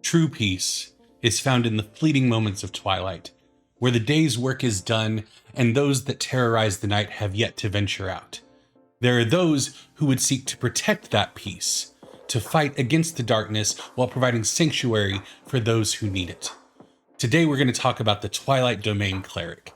True peace is found in the fleeting moments of twilight, where the day's work is done and those that terrorize the night have yet to venture out. There are those who would seek to protect that peace, to fight against the darkness while providing sanctuary for those who need it. Today we're going to talk about the Twilight Domain Cleric.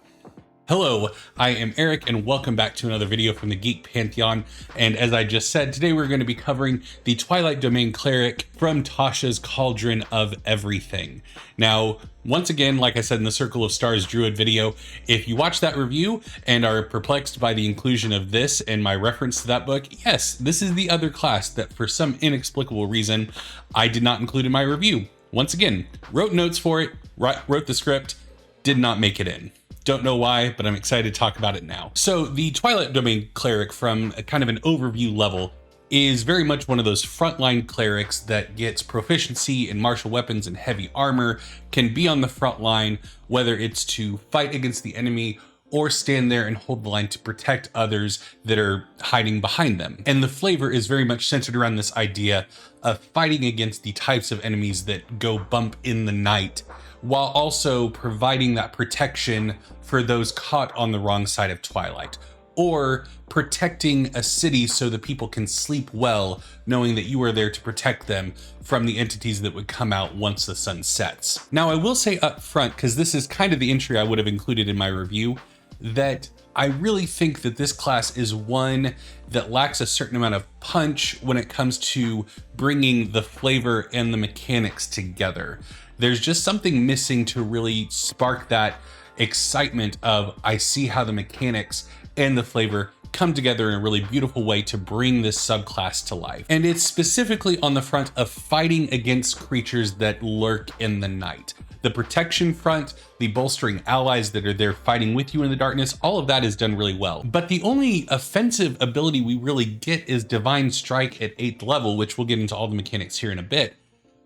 Hello, I am Eric and welcome back to another video from the Geek Pantheon. And as I just said, today we're going to be covering the Twilight Domain Cleric from Tasha's Cauldron of Everything. Now, once again, like I said in the Circle of Stars Druid video, if you watch that review and are perplexed by the inclusion of this and my reference to that book, yes, this is the other class that for some inexplicable reason I did not include in my review. Once again, wrote notes for it, wrote the script, did not make it in. Don't know why, but I'm excited to talk about it now. So the Twilight Domain Cleric from a kind of an overview level is very much one of those frontline clerics that gets proficiency in martial weapons and heavy armor, can be on the front line, whether it's to fight against the enemy or stand there and hold the line to protect others that are hiding behind them. And the flavor is very much centered around this idea of fighting against the types of enemies that go bump in the night, while also providing that protection for those caught on the wrong side of Twilight, or protecting a city so that people can sleep well, knowing that you are there to protect them from the entities that would come out once the sun sets. Now, I will say up front, because this is kind of the entry I would have included in my review, that I really think that this class is one that lacks a certain amount of punch when it comes to bringing the flavor and the mechanics together. There's just something missing to really spark that excitement of, I see how the mechanics and the flavor come together in a really beautiful way to bring this subclass to life. And it's specifically on the front of fighting against creatures that lurk in the night. The protection front, the bolstering allies that are there fighting with you in the darkness, all of that is done really well. But the only offensive ability we really get is Divine Strike at 8th level, which we'll get into all the mechanics here in a bit.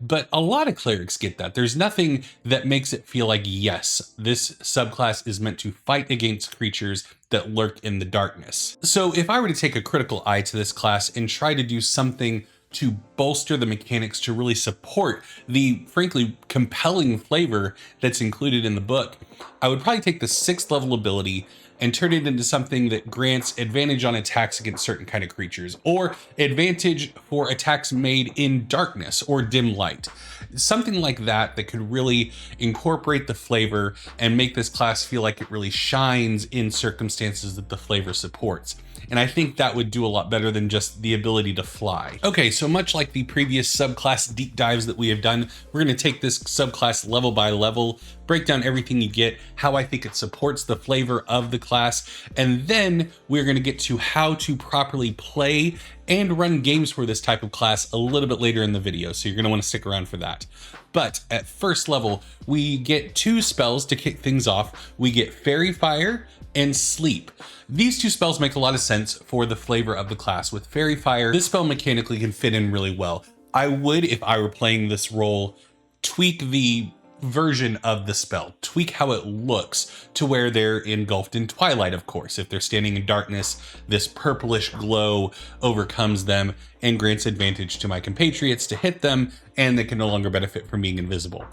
But a lot of clerics get that. There's nothing that makes it feel like, yes, this subclass is meant to fight against creatures that lurk in the darkness. So if I were to take a critical eye to this class and try to do something to bolster the mechanics to really support the, frankly, compelling flavor that's included in the book, I would probably take the 6th level ability and turn it into something that grants advantage on attacks against certain kind of creatures, or advantage for attacks made in darkness or dim light. Something like that that could really incorporate the flavor and make this class feel like it really shines in circumstances that the flavor supports. And I think that would do a lot better than just the ability to fly. Okay, so much like the previous subclass deep dives that we have done, we're going to take this subclass level by level, break down everything you get, how I think it supports the flavor of the class, and then we're going to get to how to properly play and run games for this type of class a little bit later in the video, so you're going to want to stick around for that. But at first level, we get 2 spells to kick things off. We get Fairy Fire and Sleep. These 2 spells make a lot of sense for the flavor of the class. With Fairy Fire, this spell mechanically can fit in really well. I would, if I were playing this role, tweak the version of the spell, tweak how it looks to where they're engulfed in twilight, of course. If they're standing in darkness, this purplish glow overcomes them and grants advantage to my compatriots to hit them, and they can no longer benefit from being invisible.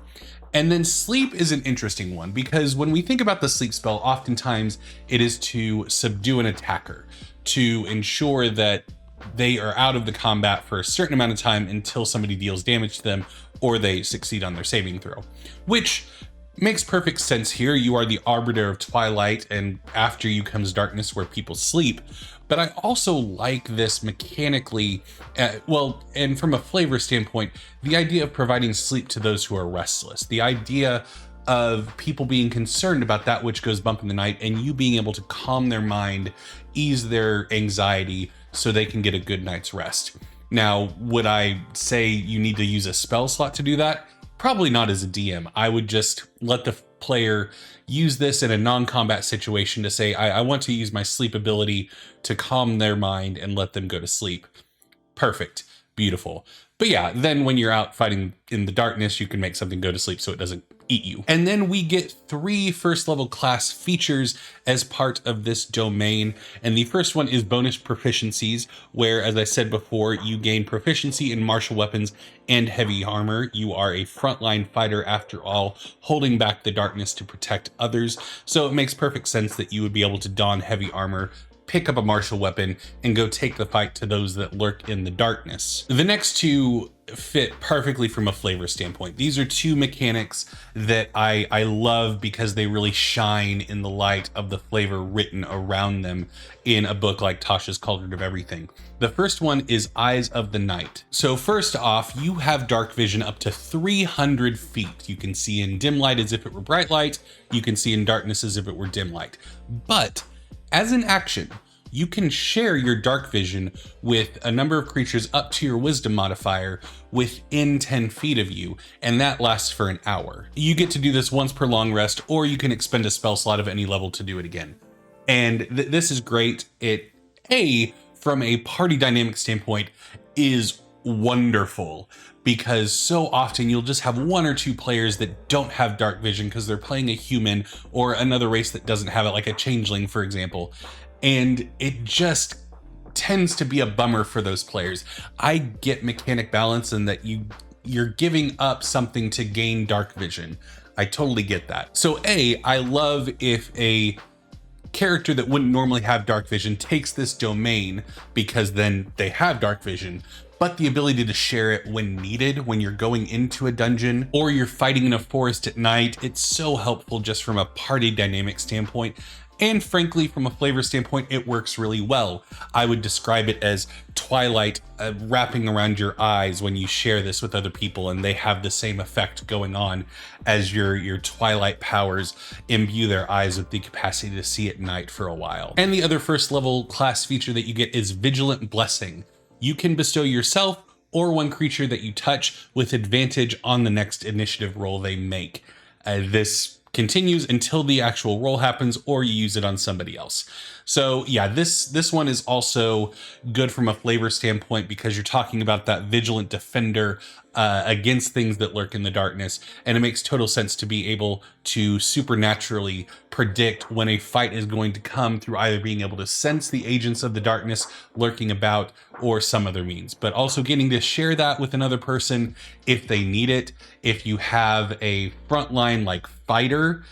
And then Sleep is an interesting one, because when we think about the Sleep spell, oftentimes it is to subdue an attacker, to ensure that they are out of the combat for a certain amount of time until somebody deals damage to them or they succeed on their saving throw, which makes perfect sense here. You are the arbiter of twilight, and after you comes darkness where people sleep. But I also like this mechanically, and from a flavor standpoint, the idea of providing sleep to those who are restless, the idea of people being concerned about that which goes bump in the night, and you being able to calm their mind, ease their anxiety so they can get a good night's rest. Now, would I say you need to use a spell slot to do that? Probably not as a DM. I would just let the player use this in a non-combat situation to say, I want to use my sleep ability to calm their mind and let them go to sleep. Perfect. Beautiful. But yeah, then when you're out fighting in the darkness, you can make something go to sleep so it doesn't eat you. And then we get 3 first level class features as part of this domain. And the first one is bonus proficiencies, where, as I said before, you gain proficiency in martial weapons and heavy armor. You are a frontline fighter after all, holding back the darkness to protect others. So it makes perfect sense that you would be able to don heavy armor, pick up a martial weapon, and go take the fight to those that lurk in the darkness. The next 2 fit perfectly from a flavor standpoint. These are 2 mechanics that I love because they really shine in the light of the flavor written around them in a book like Tasha's Cauldron of Everything. The first one is Eyes of the Night. So first off, you have dark vision up to 300 feet. You can see in dim light as if it were bright light. You can see in darkness as if it were dim light. But as an action, you can share your dark vision with a number of creatures up to your wisdom modifier within 10 feet of you, and that lasts for an hour. You get to do this once per long rest, or you can expend a spell slot of any level to do it again. And this is great. It, from a party dynamic standpoint, is wonderful, because so often you'll just have 1 or 2 players that don't have dark vision because they're playing a human or another race that doesn't have it, like a changeling, for example. And it just tends to be a bummer for those players. I get mechanic balance and that you're giving up something to gain dark vision. I totally get that. So I love if a character that wouldn't normally have dark vision takes this domain, because then they have dark vision, but the ability to share it when needed, when you're going into a dungeon or you're fighting in a forest at night. It's so helpful just from a party dynamic standpoint. And frankly, from a flavor standpoint, it works really well. I would describe it as Twilight wrapping around your eyes when you share this with other people, and they have the same effect going on as your Twilight powers imbue their eyes with the capacity to see at night for a while. And the other first level class feature that you get is Vigilant Blessing. You can bestow yourself or 1 creature that you touch with advantage on the next initiative roll they make. This continues until the actual roll happens, or you use it on somebody else. So yeah, this one is also good from a flavor standpoint, because you're talking about that vigilant defender against things that lurk in the darkness, and it makes total sense to be able to supernaturally predict when a fight is going to come through either being able to sense the agents of the darkness lurking about or some other means, but also getting to share that with another person if they need it. If you have a frontline like fighter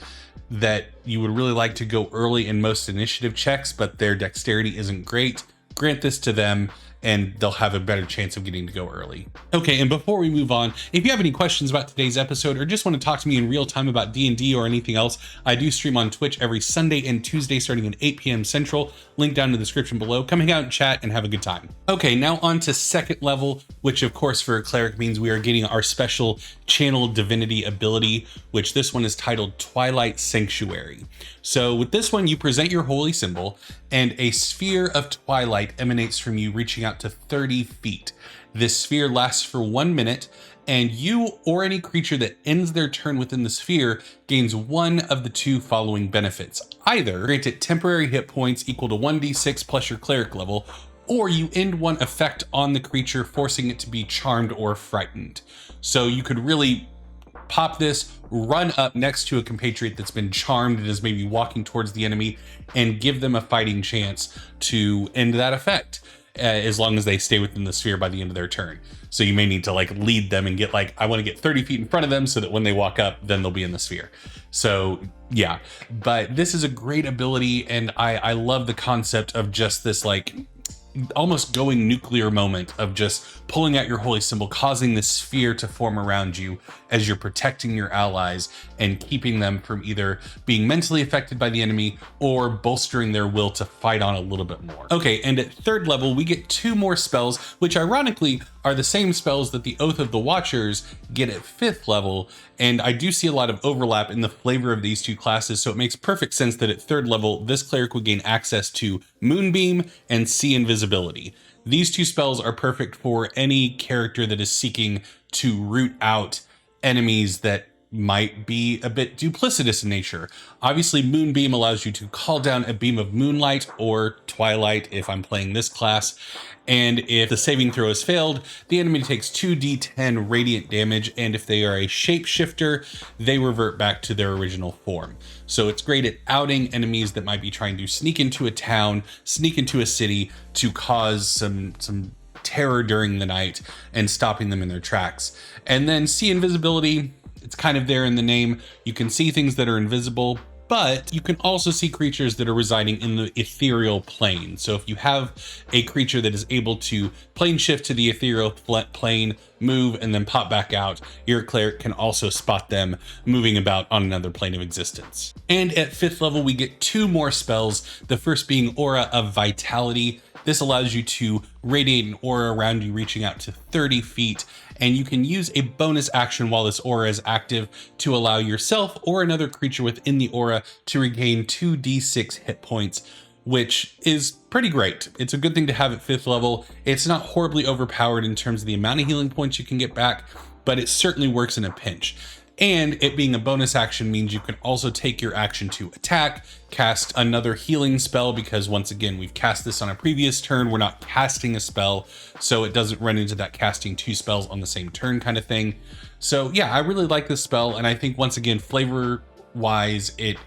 that you would really like to go early in most initiative checks, but their dexterity isn't great, grant this to them and they'll have a better chance of getting to go early. Okay, and before we move on, if you have any questions about today's episode or just want to talk to me in real time about D&D or anything else, I do stream on Twitch every Sunday and Tuesday starting at 8 p.m. Central. Link down in the description below. Come hang out and chat and have a good time. Okay, now on to second level, which of course for a cleric means we are getting our special channel divinity ability, which this one is titled Twilight Sanctuary. So with this one, you present your holy symbol and a sphere of twilight emanates from you, reaching out to 30 feet. This sphere lasts for 1 minute, and you or any creature that ends their turn within the sphere gains one of the 2 following benefits. Either grant it temporary hit points equal to 1d6 plus your cleric level, or you end one effect on the creature, forcing it to be charmed or frightened. So you could really pop this, run up next to a compatriot that's been charmed and is maybe walking towards the enemy, and give them a fighting chance to end that effect, as long as they stay within the sphere by the end of their turn. So you may need to like lead them and get like, I want to get 30 feet in front of them so that when they walk up, then they'll be in the sphere. So yeah, but this is a great ability, and I love the concept of just this like almost going nuclear moment of just pulling out your holy symbol, causing this sphere to form around you as you're protecting your allies and keeping them from either being mentally affected by the enemy or bolstering their will to fight on a little bit more. Okay, and at third level, we get 2 more spells, which ironically are the same spells that the Oath of the Watchers get at 5th level, and I do see a lot of overlap in the flavor of these 2 classes, so it makes perfect sense that at 3rd level, this cleric would gain access to Moonbeam and See Invisibility. These 2 spells are perfect for any character that is seeking to root out enemies that might be a bit duplicitous in nature. Obviously, Moonbeam allows you to call down a beam of moonlight or twilight if I'm playing this class, and if the saving throw has failed, the enemy takes 2d10 radiant damage, and if they are a shapeshifter, they revert back to their original form. So it's great at outing enemies that might be trying to sneak into a town, sneak into a city to cause some terror during the night and stopping them in their tracks. And then see invisibility. It's kind of there in the name. You can see things that are invisible, but you can also see creatures that are residing in the ethereal plane. So if you have a creature that is able to plane shift to the ethereal plane, move, and then pop back out, your cleric can also spot them moving about on another plane of existence. And at 5th level, we get 2 more spells, the first being Aura of Vitality. This allows you to radiate an aura around you reaching out to 30 feet, and you can use a bonus action while this aura is active to allow yourself or another creature within the aura to regain 2d6 hit points, which is pretty great. It's a good thing to have at 5th level. It's not horribly overpowered in terms of the amount of healing points you can get back, but it certainly works in a pinch. And it being a bonus action means you can also take your action to attack, cast another healing spell, because once again, we've cast this on a previous turn. We're not casting a spell, so it doesn't run into that casting 2 spells on the same turn kind of thing. So yeah, I really like this spell. And I think once again, flavor wise, it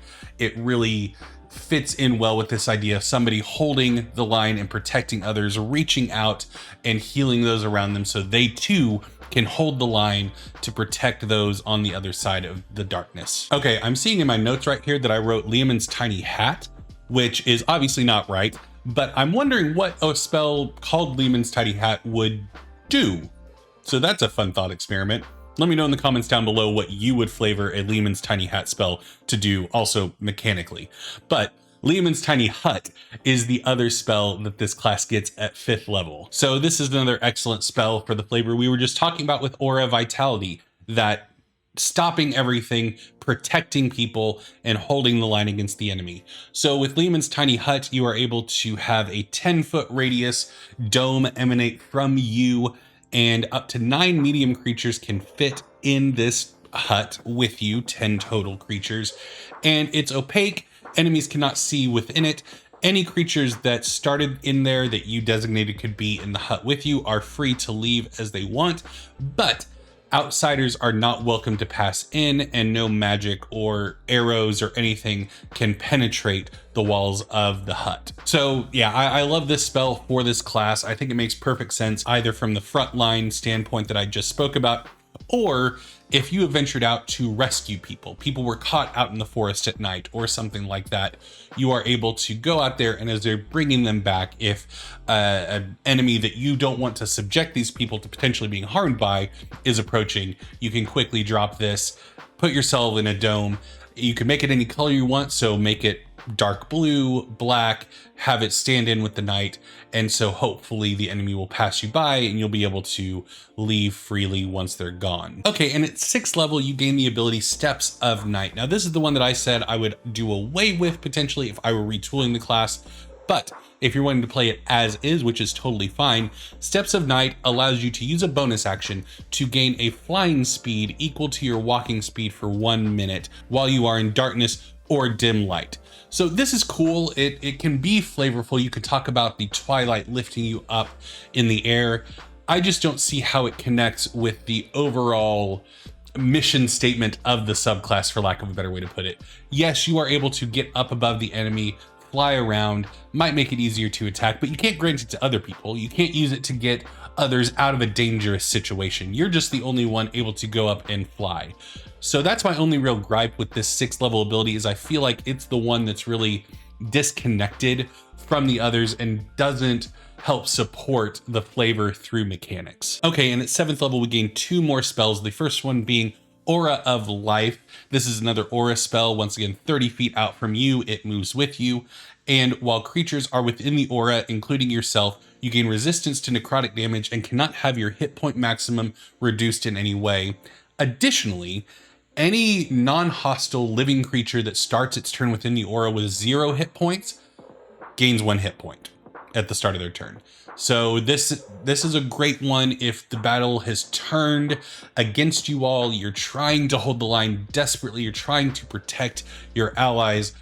really fits in well with this idea of somebody holding the line and protecting others, reaching out and healing those around them so they too can hold the line to protect those on the other side of the darkness. Okay, I'm seeing in my notes right here that I wrote Leomund's Tiny Hat, which is obviously not right, but I'm wondering what a spell called Leomund's Tiny Hat would do. So that's a fun thought experiment. Let me know in the comments down below what you would flavor a Leomund's Tiny Hat spell to do, also mechanically. But Leomund's Tiny Hut is the other spell that this class gets at 5th level. So this is another excellent spell for the flavor we were just talking about with Aura Vitality, that stopping everything, protecting people, and holding the line against the enemy. So with Leomund's Tiny Hut, you are able to have a 10-foot radius dome emanate from you, and up to 9 medium creatures can fit in this hut with you, 10 total creatures. And it's opaque. Enemies cannot see within it. Any creatures that started in there that you designated could be in the hut with you are free to leave as they want, but outsiders are not welcome to pass in, and no magic or arrows or anything can penetrate the walls of the hut. So yeah, I love this spell for this class. I think it makes perfect sense either from the frontline standpoint that I just spoke about, or if you have ventured out to rescue people were caught out in the forest at night or something like that, you are able to go out there, and as they're bringing them back, if an enemy that you don't want to subject these people to potentially being harmed by is approaching, you can quickly drop this, put yourself in a dome. You can make it any color you want, so make it dark blue, black, have it stand in with the night, and so hopefully the enemy will pass you by and you'll be able to leave freely once they're gone. Okay, and at 6th level, you gain the ability Steps of Night. Now this is the one that I said I would do away with potentially if I were retooling the class, but if you're wanting to play it as is, which is totally fine, Steps of Night allows you to use a bonus action to gain a flying speed equal to your walking speed for 1 minute while you are in darkness or dim light. So this is cool. It can be flavorful. You could talk about the twilight lifting you up in the air. I just don't see how it connects with the overall mission statement of the subclass, for lack of a better way to put it. Yes, you are able to get up above the enemy, fly around, might make it easier to attack, but you can't grant it to other people. You can't use it to get others out of a dangerous situation. You're just the only one able to go up and fly. So that's my only real gripe with this 6th level ability, is I feel like it's the one that's really disconnected from the others and doesn't help support the flavor through mechanics. Okay, and at 7th level, we gain 2 more spells. The first one being Aura of Life. This is another aura spell. Once again, 30 feet out from you, it moves with you. And while creatures are within the aura, including yourself, you gain resistance to necrotic damage and cannot have your hit point maximum reduced in any way. Additionally, any non-hostile living creature that starts its turn within the aura with 0 hit points gains 1 hit point. at the start of their turn. So this is a great one if the battle has turned against you all, you're trying to hold the line desperately, you're trying to protect your allies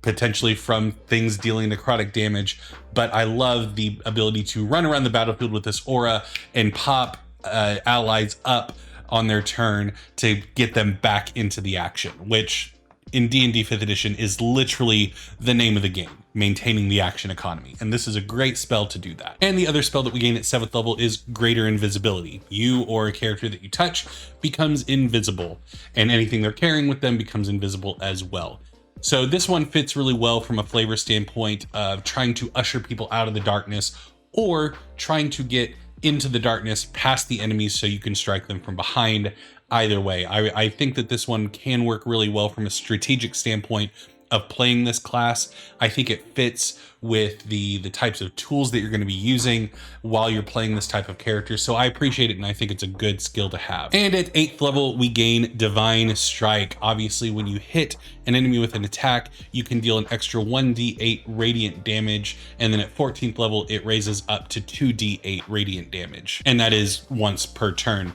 potentially from things dealing necrotic damage. But I love the ability to run around the battlefield with this aura and pop allies up on their turn to get them back into the action, which in D&D 5th edition is literally the name of the game, maintaining the action economy. And this is a great spell to do that. And the other spell that we gain at 7th level is Greater Invisibility. You or a character that you touch becomes invisible, and anything they're carrying with them becomes invisible as well. So this one fits really well from a flavor standpoint of trying to usher people out of the darkness or trying to get into the darkness past the enemies so you can strike them from behind. Either way, I think that this one can work really well from a strategic standpoint of playing this class. I think it fits with the types of tools that you're going to be using while you're playing this type of character. So I appreciate it, and I think it's a good skill to have. And at 8th level, we gain Divine Strike. Obviously, when you hit an enemy with an attack, you can deal an extra 1d8 radiant damage. And then at 14th level, it raises up to 2d8 radiant damage. And that is once per turn.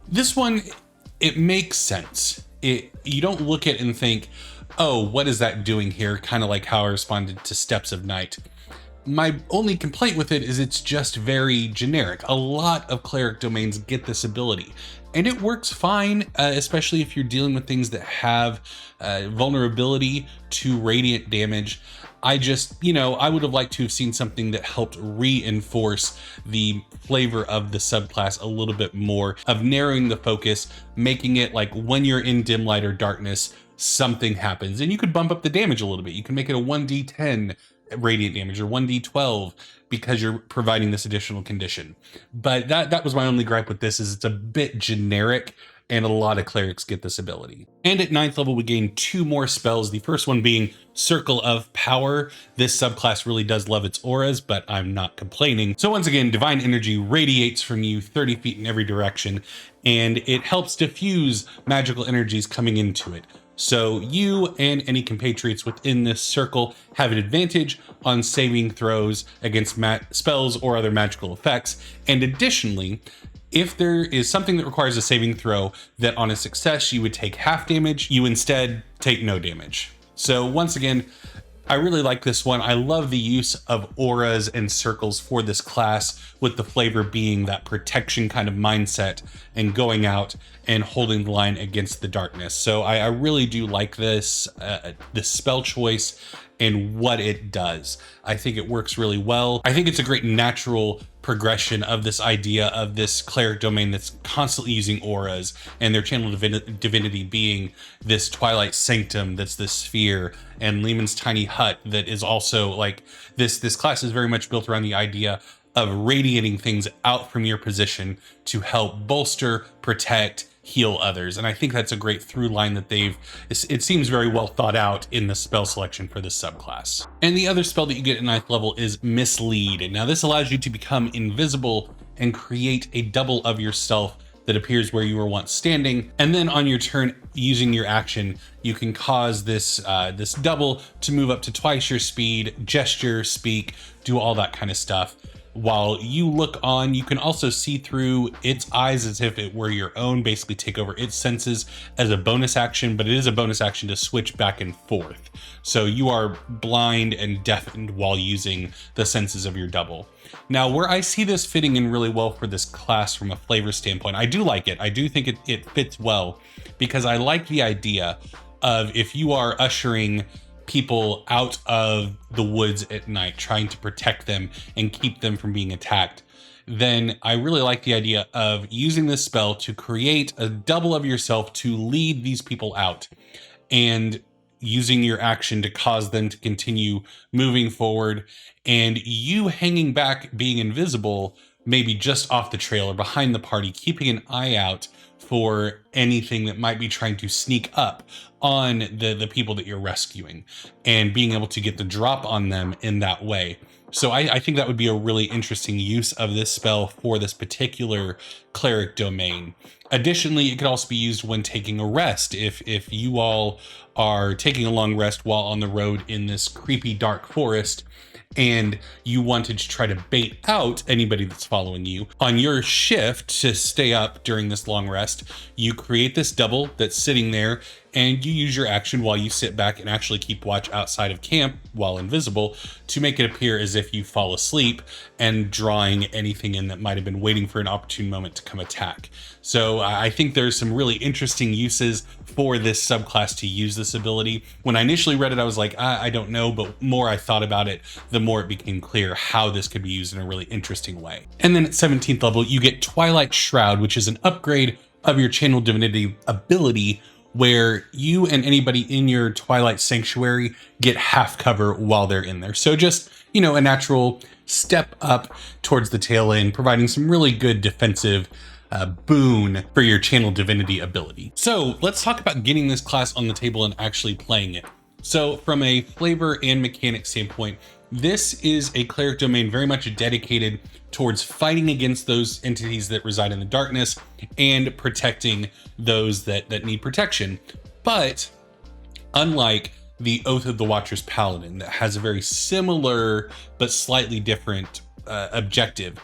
This one, it makes sense. You don't look at it and think, oh, what is that doing here? Kind of like how I responded to Steps of Night. My only complaint with it is it's just very generic. A lot of cleric domains get this ability, and it works fine, especially if you're dealing with things that have vulnerability to radiant damage. I just, I would have liked to have seen something that helped reinforce the flavor of the subclass a little bit more, of narrowing the focus, making it like when you're in dim light or darkness, something happens, and you could bump up the damage a little bit. You can make it a 1d10 radiant damage or 1d12 because you're providing this additional condition. But that was my only gripe with this, is it's a bit generic, and a lot of clerics get this ability. And at 9th level, we gain 2 more spells. The first one being Circle of Power. This subclass really does love its auras, but I'm not complaining. So once again, divine energy radiates from you 30 feet in every direction, and it helps diffuse magical energies coming into it. So you and any compatriots within this circle have an advantage on saving throws against spells or other magical effects. And additionally, if there is something that requires a saving throw that on a success you would take half damage, you instead take no damage. So once again, I really like this one. I love the use of auras and circles for this class, with the flavor being that protection kind of mindset and going out and holding the line against the darkness. So I really do like this spell choice and what it does. I think it works really well. I think it's a great natural progression of this idea of this cleric domain that's constantly using auras, and their channel divinity being this Twilight Sanctum that's this sphere, and Lehman's Tiny Hut that is also like this class is very much built around the idea of radiating things out from your position to help bolster, protect, heal others. And I think that's a great through line that it seems very well thought out in the spell selection for this subclass. And the other spell that you get at 9th level is Mislead. And now this allows you to become invisible and create a double of yourself that appears where you were once standing. And then on your turn, using your action, you can cause this double to move up to twice your speed, gesture, speak, do all that kind of stuff. While you look on, you can also see through its eyes as if it were your own, basically take over its senses as a bonus action, but it is a bonus action to switch back and forth. So you are blind and deafened while using the senses of your double. Now, where I see this fitting in really well for this class from a flavor standpoint, I do like it. I do think it fits well, because I like the idea of, if you are ushering people out of the woods at night, trying to protect them and keep them from being attacked, then I really like the idea of using this spell to create a double of yourself to lead these people out, and using your action to cause them to continue moving forward, and you hanging back, being invisible, maybe just off the trail or behind the party, keeping an eye out for anything that might be trying to sneak up on the people that you're rescuing, and being able to get the drop on them in that way. So I think that would be a really interesting use of this spell for this particular cleric domain. Additionally, it could also be used when taking a rest. If you all are taking a long rest while on the road in this creepy dark forest, and you wanted to try to bait out anybody that's following you, on your shift to stay up during this long rest, you create this double that's sitting there, and you use your action while you sit back and actually keep watch outside of camp while invisible to make it appear as if you fall asleep and drawing anything in that might have been waiting for an opportune moment to come attack. So I think there's some really interesting uses for this subclass to use this ability. When I initially read it, I was like, I don't know, but more I thought about it, the more it became clear how this could be used in a really interesting way. And then at 17th level, you get Twilight Shroud, which is an upgrade of your Channel Divinity ability, where you and anybody in your Twilight Sanctuary get half cover while they're in there. So just, a natural step up towards the tail end, providing some really good defensive boon for your Channel Divinity ability. So let's talk about getting this class on the table and actually playing it. So from a flavor and mechanic standpoint, this is a cleric domain very much dedicated towards fighting against those entities that reside in the darkness and protecting those that need protection. But unlike the Oath of the Watcher's Paladin, that has a very similar but slightly different objective,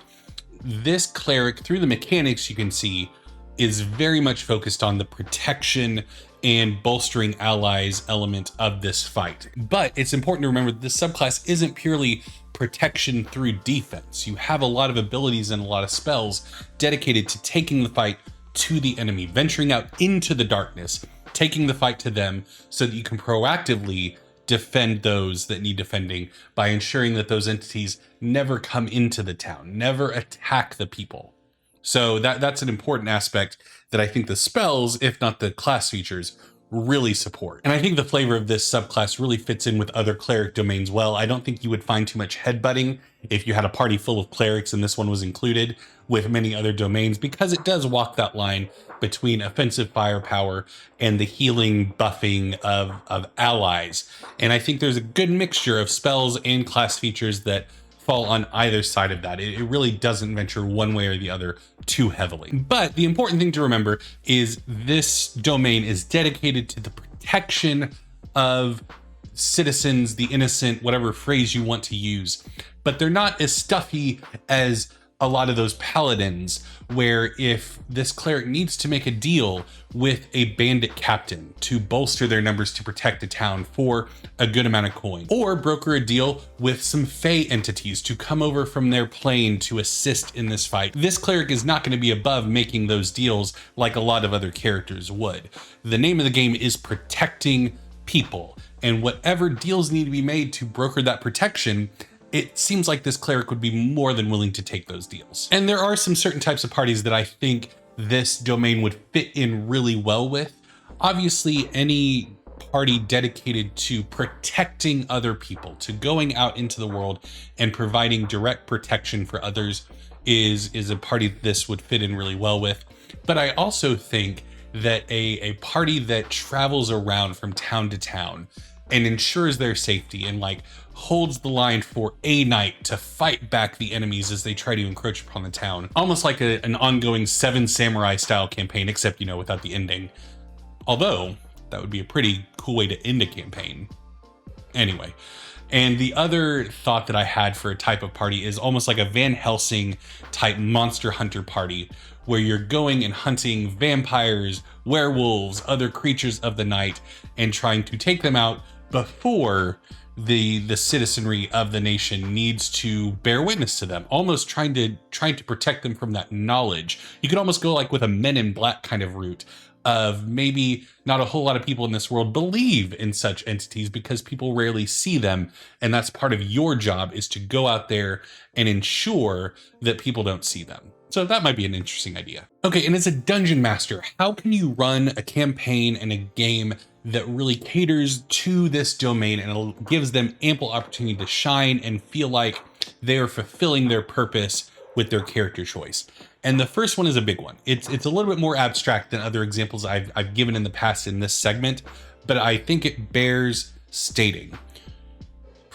this cleric, through the mechanics you can see, is very much focused on the protection and bolstering allies element of this fight. But it's important to remember that this subclass isn't purely protection through defense. You have a lot of abilities and a lot of spells dedicated to taking the fight to the enemy, venturing out into the darkness, taking the fight to them so that you can proactively defend those that need defending by ensuring that those entities never come into the town, never attack the people. So that's an important aspect that I think the spells, if not the class features, really support. And I think the flavor of this subclass really fits in with other cleric domains well. I don't think you would find too much headbutting if you had a party full of clerics and this one was included with many other domains, because it does walk that line between offensive firepower and the healing buffing of allies. And I think there's a good mixture of spells and class features that fall on either side of that. It really doesn't venture one way or the other too heavily. But the important thing to remember is this domain is dedicated to the protection of citizens, the innocent, whatever phrase you want to use. But they're not as stuffy as a lot of those paladins, where if this cleric needs to make a deal with a bandit captain to bolster their numbers to protect a town for a good amount of coin, or broker a deal with some fey entities to come over from their plane to assist in this fight, this cleric is not going to be above making those deals like a lot of other characters would. The name of the game is protecting people, and whatever deals need to be made to broker that protection, it seems like this cleric would be more than willing to take those deals. And there are some certain types of parties that I think this domain would fit in really well with. Obviously, any party dedicated to protecting other people, to going out into the world and providing direct protection for others is a party this would fit in really well with. But I also think that a party that travels around from town to town and ensures their safety and holds the line for a night to fight back the enemies as they try to encroach upon the town. Almost like an ongoing Seven Samurai style campaign, except, without the ending. Although, that would be a pretty cool way to end a campaign. Anyway, and the other thought that I had for a type of party is almost like a Van Helsing type monster hunter party, where you're going and hunting vampires, werewolves, other creatures of the night, and trying to take them out before the citizenry of the nation needs to bear witness to them, almost trying to protect them from that knowledge. You could almost go with a Men in Black kind of route of maybe not a whole lot of people in this world believe in such entities because people rarely see them, and that's part of your job, is to go out there and ensure that people don't see them. So that might be an interesting idea. Okay, and as a dungeon master, how can you run a campaign and a game that really caters to this domain and gives them ample opportunity to shine and feel like they are fulfilling their purpose with their character choice? And the first one is a big one. It's a little bit more abstract than other examples I've given in the past in this segment, but I think it bears stating.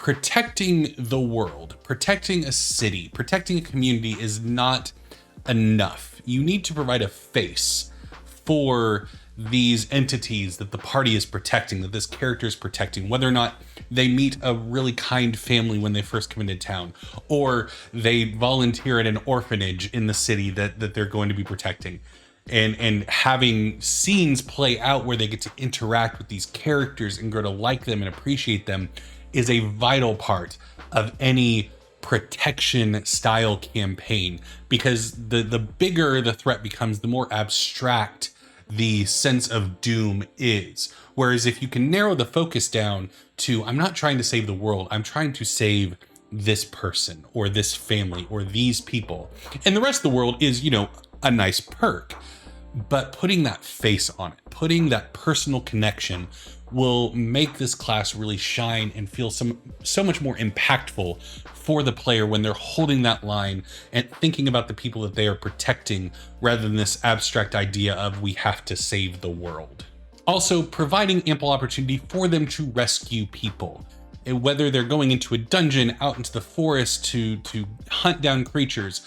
protecting the world, protecting a city, protecting a community is not enough. You need to provide a face for these entities that the party is protecting, that this character is protecting, whether or not they meet a really kind family when they first come into town, or they volunteer at an orphanage in the city that they're going to be protecting. And having scenes play out where they get to interact with these characters and grow to like them and appreciate them is a vital part of any protection style campaign, because the bigger the threat becomes, the more abstract the sense of doom is. Whereas if you can narrow the focus down to, I'm not trying to save the world, I'm trying to save this person or this family or these people, and the rest of the world is, you know, a nice perk. But putting that face on it, putting that personal connection, will make this class really shine and feel so much more impactful for the player when they're holding that line and thinking about the people that they are protecting, rather than this abstract idea of we have to save the world. Also, providing ample opportunity for them to rescue people. Whether they're going into a dungeon, out into the forest to hunt down creatures,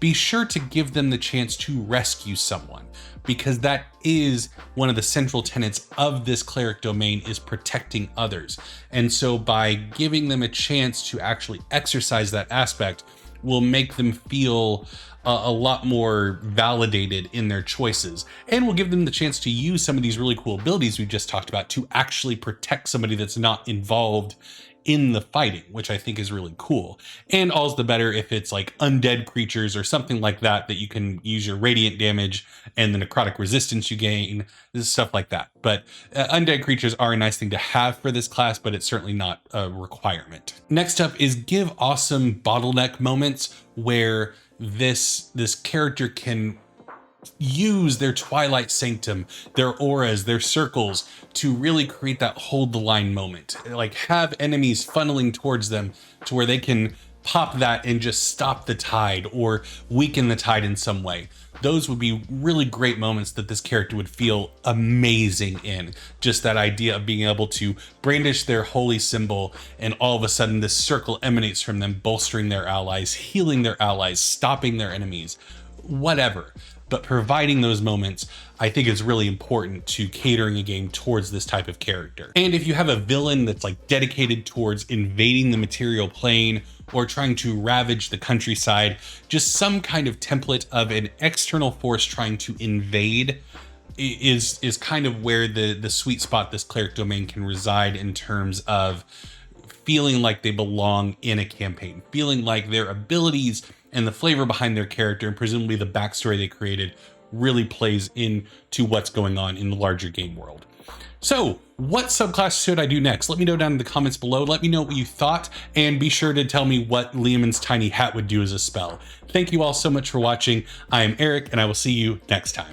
be sure to give them the chance to rescue someone, because that is one of the central tenets of this cleric domain, is protecting others. And so by giving them a chance to actually exercise that aspect will make them feel a lot more validated in their choices, and will give them the chance to use some of these really cool abilities we just talked about to actually protect somebody that's not involved in the fighting, which I think is really cool. And all's the better if it's like undead creatures or something like that you can use your radiant damage and the necrotic resistance you gain, stuff like that. But undead creatures are a nice thing to have for this class, but it's certainly not a requirement. Next up is give awesome bottleneck moments where this character can use their Twilight Sanctum, their auras, their circles to really create that hold the line moment. Like, have enemies funneling towards them to where they can pop that and just stop the tide or weaken the tide in some way. Those would be really great moments that this character would feel amazing in. Just that idea of being able to brandish their holy symbol and all of a sudden this circle emanates from them, bolstering their allies, healing their allies, stopping their enemies, whatever. But providing those moments, I think, is really important to catering a game towards this type of character. And if you have a villain that's like dedicated towards invading the material plane or trying to ravage the countryside, just some kind of template of an external force trying to invade is kind of where the sweet spot this cleric domain can reside, in terms of feeling like they belong in a campaign, feeling like their abilities and the flavor behind their character, and presumably the backstory they created, really plays into what's going on in the larger game world. So what subclass should I do next? Let me know down in the comments below. Let me know what you thought, and be sure to tell me what Leomund's Tiny Hat would do as a spell. Thank you all so much for watching. I am Eric, and I will see you next time.